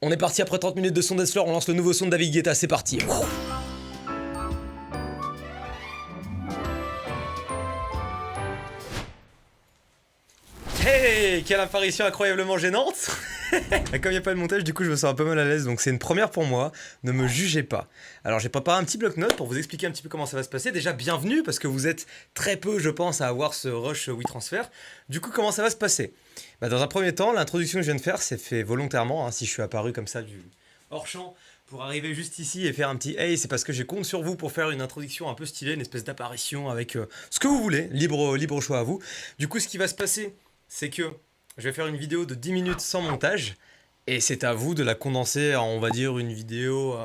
On est parti après 30 minutes de son Deathfloor, on lance le nouveau son de David Guetta, c'est parti. Hey, quelle apparition incroyablement gênante. Comme il n'y a pas de montage, du coup je me sens un peu mal à l'aise, donc c'est une première pour moi, ne me jugez pas. Alors j'ai préparé un petit bloc-notes pour vous expliquer un petit peu comment ça va se passer. Déjà bienvenue, parce que vous êtes très peu je pense à avoir ce rush WeTransfer. Du coup comment ça va se passer? Dans un premier temps, l'introduction que je viens de faire, c'est fait volontairement, si je suis apparu comme ça du hors-champ, pour arriver juste ici et faire un petit « Hey », c'est parce que je compte sur vous pour faire une introduction un peu stylée, une espèce d'apparition avec ce que vous voulez, libre choix à vous. Du coup ce qui va se passer, c'est que je vais faire une vidéo de 10 minutes sans montage, et c'est à vous de la condenser en, on va dire, une vidéo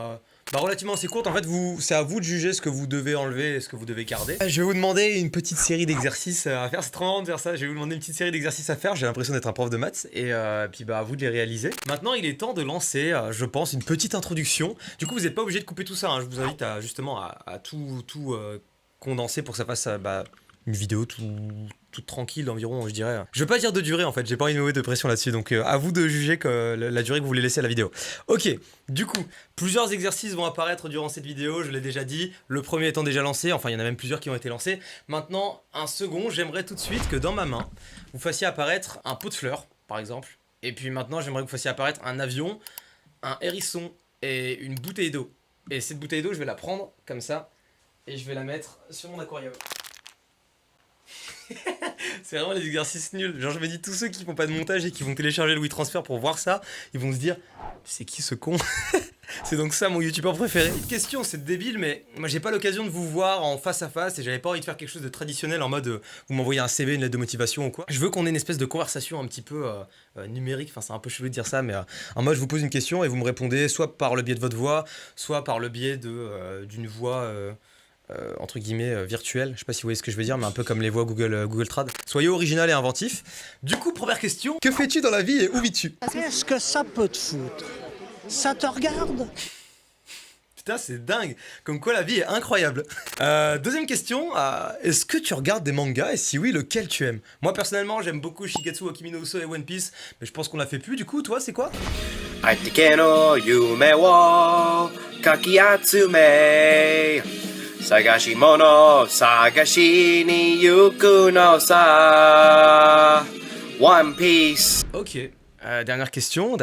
relativement assez courte. En fait, c'est à vous de juger ce que vous devez enlever et ce que vous devez garder. Je vais vous demander une petite série d'exercices à faire. C'est trop marrant de faire ça. Je vais vous demander une petite série d'exercices à faire. J'ai l'impression d'être un prof de maths. Et puis à vous de les réaliser. Maintenant, il est temps de lancer, je pense, une petite introduction. Du coup, vous n'êtes pas obligé de couper tout ça. Je vous invite à justement à tout condenser pour que ça fasse une vidéo toute tranquille d'environ, je dirais. Je veux pas dire de durée en fait, j'ai pas envie de me mettre de pression là-dessus, donc à vous de juger que la durée que vous voulez laisser à la vidéo. Ok, du coup, plusieurs exercices vont apparaître durant cette vidéo, je l'ai déjà dit, le premier étant déjà lancé, enfin il y en a même plusieurs qui ont été lancés. Maintenant, un second, j'aimerais tout de suite que dans ma main, vous fassiez apparaître un pot de fleurs, par exemple, et puis maintenant j'aimerais que vous fassiez apparaître un avion, un hérisson et une bouteille d'eau. Et cette bouteille d'eau, je vais la prendre comme ça, et je vais la mettre sur mon aquarium. C'est vraiment les exercices nuls. Genre je me dis, tous ceux qui font pas de montage et qui vont télécharger le WeTransfer pour voir ça, ils vont se dire, c'est qui ce con? C'est donc ça mon youtubeur préféré. Petite question, c'est débile, mais moi j'ai pas l'occasion de vous voir en face à face et j'avais pas envie de faire quelque chose de traditionnel en mode vous m'envoyez un CV, une lettre de motivation ou quoi. Je veux qu'on ait une espèce de conversation un petit peu numérique, enfin c'est un peu chelou de dire ça, mais en mode je vous pose une question et vous me répondez soit par le biais de votre voix, soit par le biais d'une voix entre guillemets virtuelle, je sais pas si vous voyez ce que je veux dire, mais un peu comme les voix Google Trad. Soyez original et inventif. Du coup, première question, que fais-tu dans la vie et où vis-tu? Qu'est-ce que ça peut te foutre? Ça te regarde? Putain, c'est dingue, comme quoi la vie est incroyable. Deuxième question, est-ce que tu regardes des mangas et si oui, lequel tu aimes? Moi personnellement, j'aime beaucoup Shigetsu wa Kimi no Uso et One Piece, mais je pense qu'on l'a fait plus. Du coup, toi, c'est quoi? Aitike no yume wo kakiyatsume Sagashimono sagashi ni yuku no sa One Piece. Ok. Dernière question.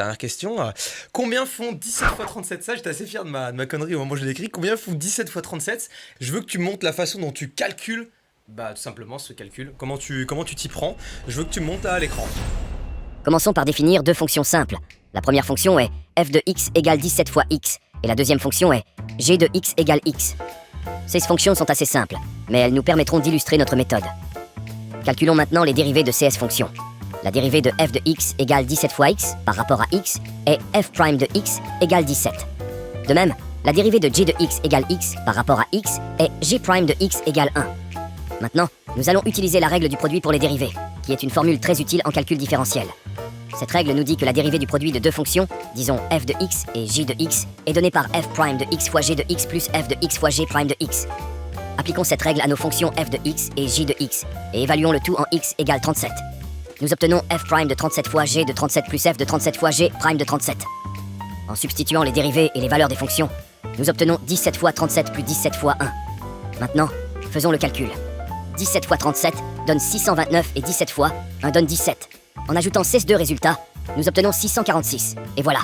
Combien font 17 x 37? Ça, j'étais assez fier de ma connerie au moment où je l'ai écrit. Combien font 17 x 37? Je veux que tu montres la façon dont tu calcules, tout simplement ce calcul. Comment tu t'y prends. Je veux que tu montes à l'écran. Commençons par définir deux fonctions simples. La première fonction est f de x égale 17 fois x, et la deuxième fonction est g de x égale x. Ces fonctions sont assez simples, mais elles nous permettront d'illustrer notre méthode. Calculons maintenant les dérivées de ces fonctions. La dérivée de f de x égale 17 fois x par rapport à x est f' de x égale 17. De même, la dérivée de g de x égale x par rapport à x est g' de x égale 1. Maintenant, nous allons utiliser la règle du produit pour les dérivées, qui est une formule très utile en calcul différentiel. Cette règle nous dit que la dérivée du produit de deux fonctions, disons f de x et j de x, est donnée par f' de x fois g de x plus f de x fois g' de x. Appliquons cette règle à nos fonctions f de x et j de x, et évaluons le tout en x égale 37. Nous obtenons f' de 37 fois g de 37 plus f de 37 fois g' de 37. En substituant les dérivées et les valeurs des fonctions, nous obtenons 17 fois 37 plus 17 fois 1. Maintenant, faisons le calcul. 17 fois 37 donne 629 et 17 fois 1 donne 17. En ajoutant ces deux résultats, nous obtenons 646. Et voilà.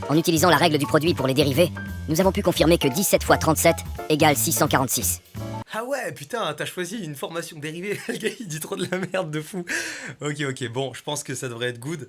En utilisant la règle du produit pour les dérivés, nous avons pu confirmer que 17 fois 37 égale 646. Ah ouais, putain, t'as choisi une formation dérivée. Le gars, il dit trop de la merde de fou. Ok, bon, je pense que ça devrait être good.